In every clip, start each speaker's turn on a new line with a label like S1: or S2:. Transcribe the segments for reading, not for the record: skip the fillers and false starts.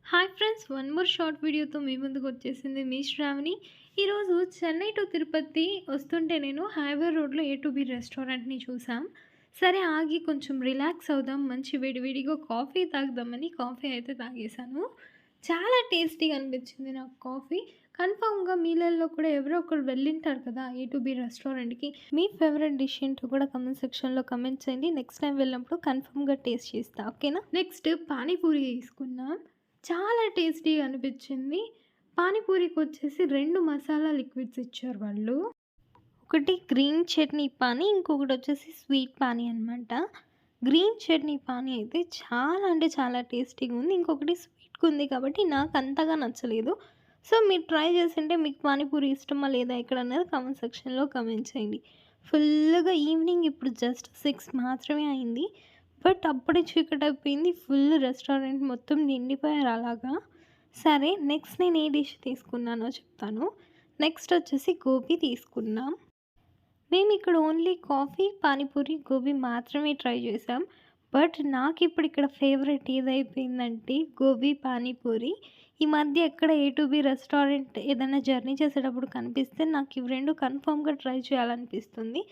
S1: Hi friends, one more short వీడియోతో మీ ముందుకు వచ్చేసింది మీ శ్రావణి. ఈరోజు చెన్నై టు తిరుపతి వస్తుంటే నేను హైవే రోడ్లో ఏ టు బి రెస్టారెంట్ని చూసాం. సరే ఆగి కొంచెం రిలాక్స్ అవుదాం, మంచి వేడివేడిగా కాఫీ తాగుదామని కాఫీ అయితే తాగేశాను. చాలా టేస్టీగా అనిపించింది నాకు కాఫీ. కన్ఫామ్గా మీలలో కూడా ఎవరో ఒకరు వెళ్ళింటారు కదా ఏ టు బి రెస్టారెంట్కి. మీ ఫేవరెట్ డిష్ ఏంటో కూడా కమెంట్ సెక్షన్లో కమెంట్ చేయండి. నెక్స్ట్ టైం వెళ్ళినప్పుడు కన్ఫామ్గా టేస్ట్ చేస్తా, ఓకేనా. నెక్స్ట్ పానీపూరి తీసుకున్నాం. చాలా టేస్టీగా అనిపించింది. పానీపూరికొచ్చేసి 2 మసాలా లిక్విడ్స్ ఇచ్చారు వాళ్ళు. ఒకటి గ్రీన్ చట్నీ పానీ, ఇంకొకటొచ్చేసి స్వీట్ పానీ అనమాట. గ్రీన్ చట్నీ పానీ అయితే చాలా అంటే చాలా టేస్టీగా ఉంది. ఇంకొకటి స్వీట్‌గా ఉంది కాబట్టి నాకు అంతగా నచ్చలేదు. సో, మీరు ట్రై చేసుంటే మీకు పానీపూరి ఇష్టమా లేదా ఎక్కడన్నది కామెంట్ సెక్షన్‌లో కామెంట్ చేయండి. ఫుల్లుగా ఈవినింగ్ ఇప్పుడు జస్ట్ 6 మాత్రమే అయింది. బట్ అప్పుడే చీకటయిపోయింది. ఫుల్ రెస్టారెంట్ మొత్తం నిండిపోయారు అలాగా. సరే నెక్స్ట్ నేను ఏ డిష్ తీసుకున్నానో చెప్తాను. నెక్స్ట్ వచ్చేసి గోబీ తీసుకున్నాం. మేమిక్కడ ఓన్లీ కాఫీ, పానీపూరి, గోబీ మాత్రమే ట్రై చేసాం. బట్ నాకిప్పుడు ఇక్కడ ఫేవరెట్ ఏదైపోయిందంటే గోబీ, పానీపూరి. ఈ మధ్య ఎక్కడ ఏ టు బి రెస్టారెంట్ ఏదైనా జర్నీ చేసేటప్పుడు కనిపిస్తే నాకు ఇవి 2 కన్ఫర్మ్‌గా ట్రై చేయాలనిపిస్తుంది.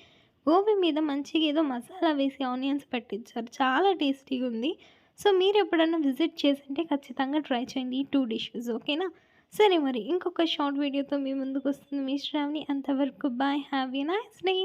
S1: గోబీ మీద మంచిగా ఏదో మసాలా వేసి ఆనియన్స్ పెట్టించారు. చాలా టేస్టీగా ఉంది. సో, మీరెప్పుడైనా విజిట్ చేసుంటే ఖచ్చితంగా ట్రై చేయండి ఈ 2 డిషెస్, ఓకేనా. సరే మరి ఇంకొక షార్ట్ వీడియోతో మీ ముందుకొస్తుంది మీ శ్రావణి. అంతవరకు bye. Have a nice day.